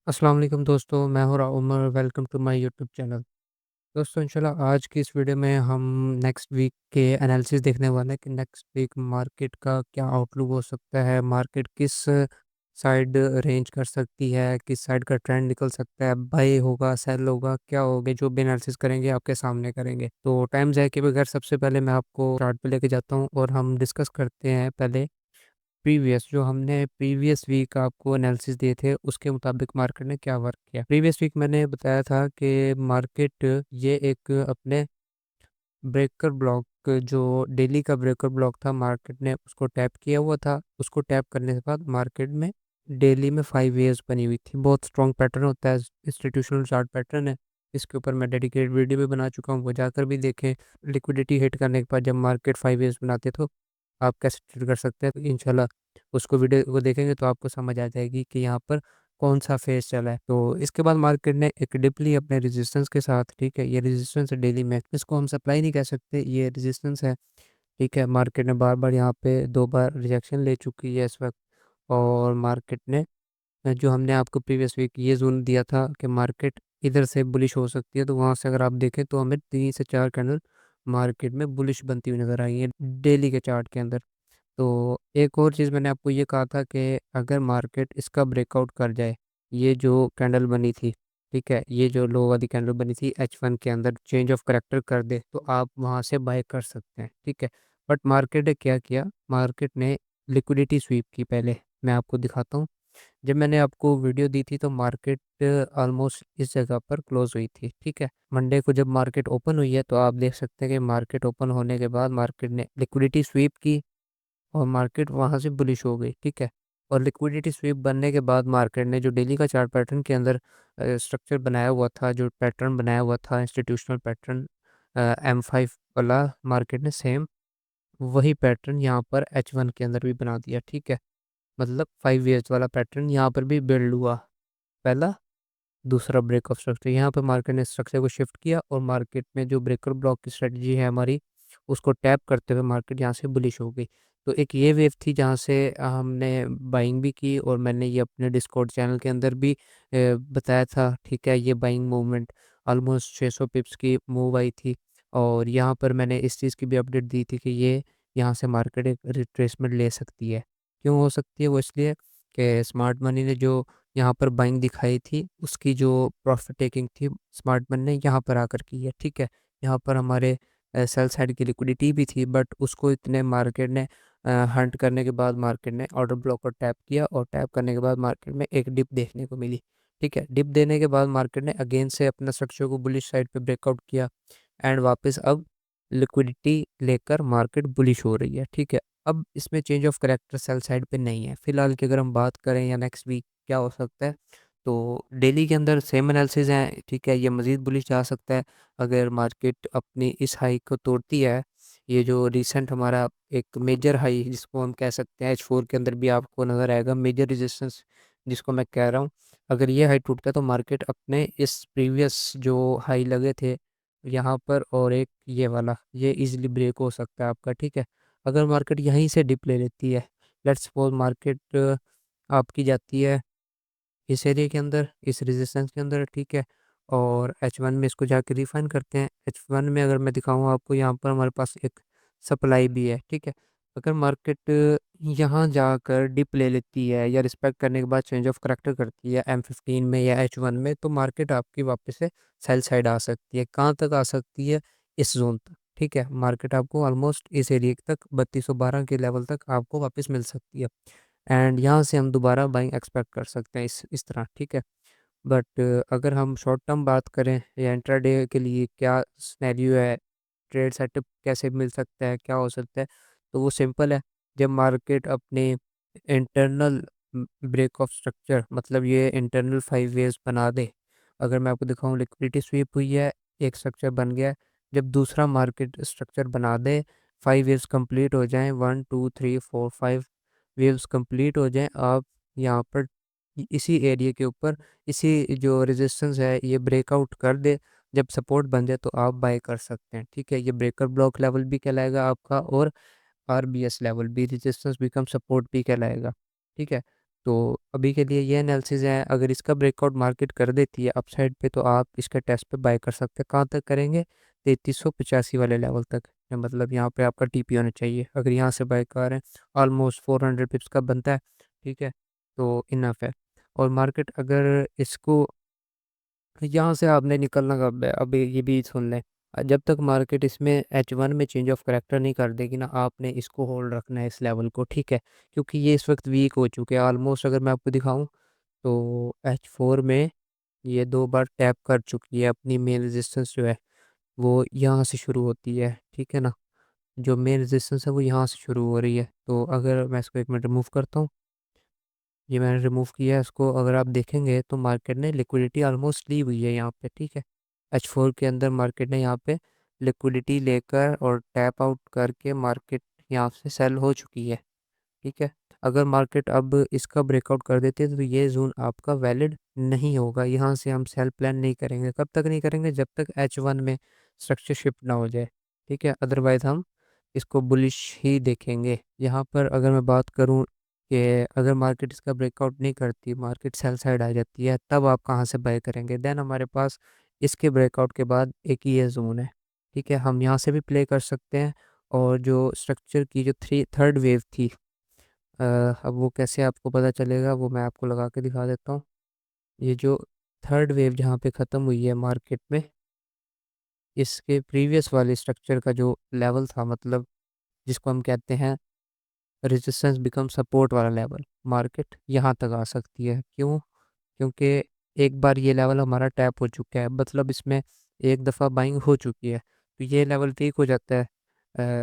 अस्सलाम वालेकुम दोस्तों, मैं हूँ Umar. Welcome to my YouTube channel. दोस्तों इंशाल्लाह आज की इस वीडियो में हम नेक्स्ट वीक के एनालिसिस देखने वाले हैं कि नेक्स्ट वीक मार्केट का क्या आउटलुक हो सकता है, मार्केट किस साइड रेंज कर सकती है, किस साइड का ट्रेंड निकल सकता है, बाय होगा, सेल होगा, क्या होगा, जो भी एनालिसिस करेंगे आपके सामने करेंगे। तो टाइम ज़ाया किए बगैर सबसे पहले मैं आपको चार्ट पे लेके जाता हूँ और हम डिस्कस करते हैं पहले जो हमने प्रीवियस वीक आपको एनालिसिस दिए थे, उसके मुताबिक मार्केट ने क्या वर्क किया। प्रीवियस वीक मैंने बताया था कि मार्केट ये एक अपने ब्रेकर ब्लॉक जो डेली का ब्रेकर ब्लॉक था, मार्केट ने उसको टैप किया हुआ था। उसको टैप करने के बाद मार्केट में डेली में 5 वेव्स बनी हुई थी। बहुत स्ट्रॉन्ग पैटर्न होता है, इंस्टीट्यूशनल चार्ट पैटर्न है। इसके ऊपर मैं डेडिकेटेड वीडियो भी बना चुका हूँ, वो जाकर भी देखें। लिक्विडिटी हिट करने के बाद जब मार्केट 5 वेव्स बनाते तो आप कैसे ट्रेड कर सकते हैं। तो इंशाल्लाह उसको वीडियो को देखेंगे तो आपको समझ आ जाएगी कि यहाँ पर कौन-सा फेज़ चला है। तो इसके बाद मार्केट ने एक डिप ली अपने रेजिस्टेंस के साथ, ठीक है? ये रेजिस्टेंस है डेली में, इसको हम सप्लाई नहीं कह सकते, ये रेजिस्टेंस है, ठीक है? मार्केट ने बार-बार यहाँ पे 2 बार रिजेक्शन ले चुकी है इस वक़्त। और मार्केट ने जो हमने आपको प्रीवियस वीक ये ज़ोन दिया था कि मार्केट इधर से बुलिश हो सकती है, तो वहाँ से अगर आप देखें तो हमें 3 से 4 कैंडल मार्केट में बुलिश बनती हुई नज़र आई है डेली के चार्ट के अंदर। तो एक और चीज़ मैंने आपको ये कहा था कि अगर मार्केट इसका ब्रेकआउट कर जाए, ये जो कैंडल बनी थी, ठीक है? ये जो लो वाली कैंडल बनी थी H1 के अंदर चेंज ऑफ करैक्टर कर दे, तो आप वहाँ से बाय कर सकते हैं, ठीक है? बट मार्केट ने क्या किया, मार्केट ने लिक्विडिटी स्वीप की पहले, मैं आपको दिखाता हूँ। जब मैंने आपको वीडियो दी थी तो मार्केट ऑलमोस्ट इस जगह पर क्लोज़ हुई थी, ठीक है? मंडे को जब मार्केट ओपन हुई है, तो आप देख सकते हैं कि मार्केट ओपन होने के बाद मार्केट ने लिक्विडिटी स्वीप की और मार्केट वहाँ से बुलिश हो गई, ठीक है? और लिक्विडिटी स्वीप बनने के बाद मार्केट ने जो डेली का चार्ट पैटर्न के अंदर स्ट्रक्चर बनाया हुआ था, जो पैटर्न बनाया हुआ था इंस्टीट्यूशनल पैटर्न M5 वाला, मार्केट ने सेम वही पैटर्न यहाँ पर H1 के अंदर भी बना दिया, ठीक है? मतलब 5 ईयर्स वाला पैटर्न यहाँ पर भी बिल्ड हुआ। पहला, दूसरा ब्रेक ऑफ स्ट्रक्चर, यहाँ पे मार्केट ने स्ट्रक्चर को शिफ्ट किया और मार्केट में जो ब्रेकर ब्लॉक की स्ट्रेटजी है हमारी, उसको टैप करते हुए मार्केट यहाँ से बुलिश हो गई। तो एक ये वेव थी जहाँ से हमने बाइंग भी की और मैंने ये अपने डिस्कॉर्ड चैनल के अंदर भी बताया था, ठीक है? ये बाइंग मूवमेंट ऑलमोस्ट 600 पिप्स की मूव आई थी और यहाँ पर मैंने इस चीज़ की भी अपडेट दी थी कि ये यहाँ से मार्केट एक रिट्रेसमेंट ले सकती है। क्यों हो सकती है? वो इसलिए कि स्मार्ट मनी ने जो यहाँ पर बाइंग दिखाई थी, उसकी जो प्रॉफ़िट टेकिंग थी, स्मार्ट मन ने यहाँ पर आकर की है, ठीक है? यहाँ पर हमारे सेल साइड की लिक्विडिटी भी थी बट उसको इतने मार्केट ने हंट करने के बाद मार्केट ने ऑर्डर ब्लॉक को टैप किया और टैप करने के बाद मार्केट में एक डिप देखने को मिली, ठीक है? डिप देने के बाद मार्केट ने अगेन से अपना स्ट्रक्चर को बुलिश साइड पे ब्रेकआउट किया एंड वापस अब लिक्विडिटी लेकर मार्केट बुलिश हो रही है, ठीक है? अब इसमें change of character sell side पे नहीं है। फ़िलहाल की अगर हम बात करें या नेक्स्ट वीक क्या हो सकता है, तो डेली के अंदर सेम एनालिसिस हैं, ठीक है? ये मज़ीद बुलिश जा सकता है अगर मार्केट अपनी इस हाई को तोड़ती है। ये जो रिसेंट हमारा एक मेजर हाई जिसको हम कह सकते हैं H4 के अंदर भी आपको नज़र आएगा मेजर रेजिस्टेंस जिसको मैं कह रहा हूँ। अगर ये हाई टूटता है तो मार्केट अपने इस प्रीवियस जो हाई लगे थे यहाँ पर और एक ये वाला, ये ईज़िली ब्रेक हो सकता है आपका, ठीक है? अगर मार्केट यहीं से डिप ले लेती है, लेट्स सपोज़ मार्केट आपकी जाती है इस एरिया के अंदर, इस रेजिस्टेंस के अंदर, ठीक है? और H1 में इसको जाके रिफाइन करते हैं। H1 में अगर मैं दिखाऊँ आपको, यहाँ पर हमारे पास एक सप्लाई भी है, ठीक है? अगर मार्केट यहाँ जाकर डिप ले लेती है या रिस्पेक्ट करने के बाद चेंज ऑफ करैक्टर करती है M15 में या H1 में, तो मार्केट आपकी वापस से सेल साइड आ सकती है। कहाँ तक आ सकती है? इस ज़ोन तक, ठीक है? मार्केट आपको ऑलमोस्ट इस एरिया तक 3212 के लेवल तक आपको वापस मिल सकती है। एंड यहाँ से हम दोबारा बाइंग एक्सपेक्ट कर सकते हैं इस तरह, ठीक है? बट अगर हम शॉर्ट टर्म बात करें या इंट्राडे के लिए क्या सिनेरियो है, ट्रेड सेटअप कैसे मिल सकता है, क्या हो सकता है? तो वो सिंपल है, जब मार्केट अपने इंटरनल ब्रेक ऑफ स्ट्रक्चर, मतलब ये इंटरनल 5 वेव्स बना दे। अगर मैं आपको दिखाऊँ, लिक्विडिटी स्वीप हुई है, एक स्ट्रक्चर बन गया है। जब दूसरा मार्केट स्ट्रक्चर बना दे, 5 वेव्स कंप्लीट हो जाएँ, 1, 2, 3, 4, 5 वेव्स कंप्लीट हो जाएँ, आप यहाँ पर इसी एरिया के ऊपर, इसी जो रेजिस्टेंस है ये ब्रेकआउट कर दे, जब सपोर्ट बन जाए तो आप बाय कर सकते हैं, ठीक है? ये ब्रेकर ब्लॉक लेवल भी कहलाएगा आपका और आरबीएस लेवल भी, रेजिस्टेंस बिकम सपोर्ट भी कहलाएगा, ठीक है? तो अभी के लिए ये एनालिसिस है, अगर इसका ब्रेकआउट मार्केट कर देती है अपसाइड पे तो आप इसके टेस्ट पे बाय कर सकते हैं। कहाँ तक करेंगे? 3385 वाले लेवल तक। मतलब यहाँ पे आपका टीपी होना चाहिए। अगर यहाँ से बाय कर रहे हैं, ऑलमोस्ट 400 पिप्स का बनता है, ठीक है, तो इनफ है। और मार्केट अगर इसको, यहाँ से आपने निकलना कब है? अब ये भी सुन लें, जब तक मार्केट इसमें H1 में चेंज ऑफ करेक्टर नहीं कर देगी ना, आपने इसको होल्ड रखना है इस लेवल को, ठीक है, क्योंकि ये इस वक्त वीक हो चुके हैं ऑलमोस्ट। अगर मैं आपको दिखाऊं तो H4 में ये 2 बार टैप कर चुकी है। अपनी मेन रेजिस्टेंस जो है वो यहाँ से शुरू होती है, ठीक है ना, जो मेन रेजिस्टेंस है वो यहाँ से शुरू हो रही है। तो अगर मैं इसको 1 मिनट रिमूव करता हूँ, ये मैंने रिमूव किया है इसको, अगर आप देखेंगे तो मार्केट ने लिक्विडिटी ऑलमोस्ट ली हुई है यहाँ पे, ठीक है। H4 के अंदर मार्केट ने यहाँ पे लिक्विडिटी लेकर और टैप आउट करके मार्केट यहाँ से सेल हो चुकी है, ठीक है। अगर मार्केट अब इसका ब्रेकआउट कर देती है तो ये जोन आपका वैलिड नहीं होगा। यहाँ से हम सेल प्लान नहीं करेंगे। कब तक नहीं करेंगे? जब तक H1 में स्ट्रक्चर शिफ्ट ना हो जाए, ठीक है, अदरवाइज हम इसको बुलिश ही देखेंगे। यहाँ पर अगर मैं बात करूँ कि अगर मार्केट इसका ब्रेकआउट नहीं करती, मार्केट सेल साइड आ जाती है, तब आप कहाँ से बाय करेंगे? देन हमारे पास इसके ब्रेकआउट के बाद एक ही ये जोन है, ठीक है, हम यहाँ से भी प्ले कर सकते हैं। और जो स्ट्रक्चर की जो थर्ड वेव थी, अब वो कैसे आपको पता चलेगा वो मैं आपको लगा के दिखा देता हूँ। ये जो थर्ड वेव जहाँ पे ख़त्म हुई है मार्केट में, इसके प्रीवियस वाले स्ट्रक्चर का जो लेवल था, मतलब जिसको हम कहते हैं रेजिस्टेंस बिकम सपोर्ट वाला लेवल, मार्केट यहाँ तक आ सकती है। क्यों? क्योंकि एक बार ये लेवल हमारा टैप हो चुका है, मतलब इसमें एक दफ़ा बाइंग हो चुकी है, तो ये लेवल ठीक हो जाता है।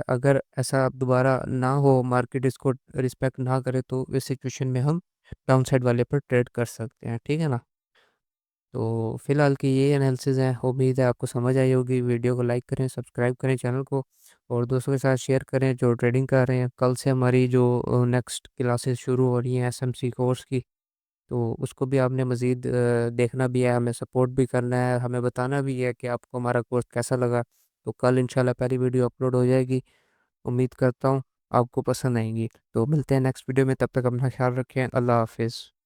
अगर ऐसा दोबारा ना हो, मार्केट इसको रिस्पेक्ट ना करे, तो इस सिचुएशन में हम डाउन साइड वाले पर ट्रेड कर सकते हैं, ठीक है ना। तो फिलहाल की ये एनालिसिस है। उम्मीद है आपको समझ आई होगी। वीडियो को लाइक करें, सब्सक्राइब करें चैनल को, और दोस्तों के साथ शेयर करें जो ट्रेडिंग कर रहे हैं। कल से हमारी जो नेक्स्ट क्लासेस शुरू हो रही हैं एसएमसी कोर्स की, तो उसको भी आपने मज़ीद देखना भी है, हमें सपोर्ट भी करना है, हमें बताना भी है कि आपको हमारा कोर्स कैसा लगा। तो कल इंशाल्लाह पहली वीडियो अपलोड हो जाएगी। उम्मीद करता हूँ आपको पसंद आएंगी। तो मिलते हैं नेक्स्ट वीडियो में, तब तक अपना ख्याल रखें। अल्लाह हाफिज़।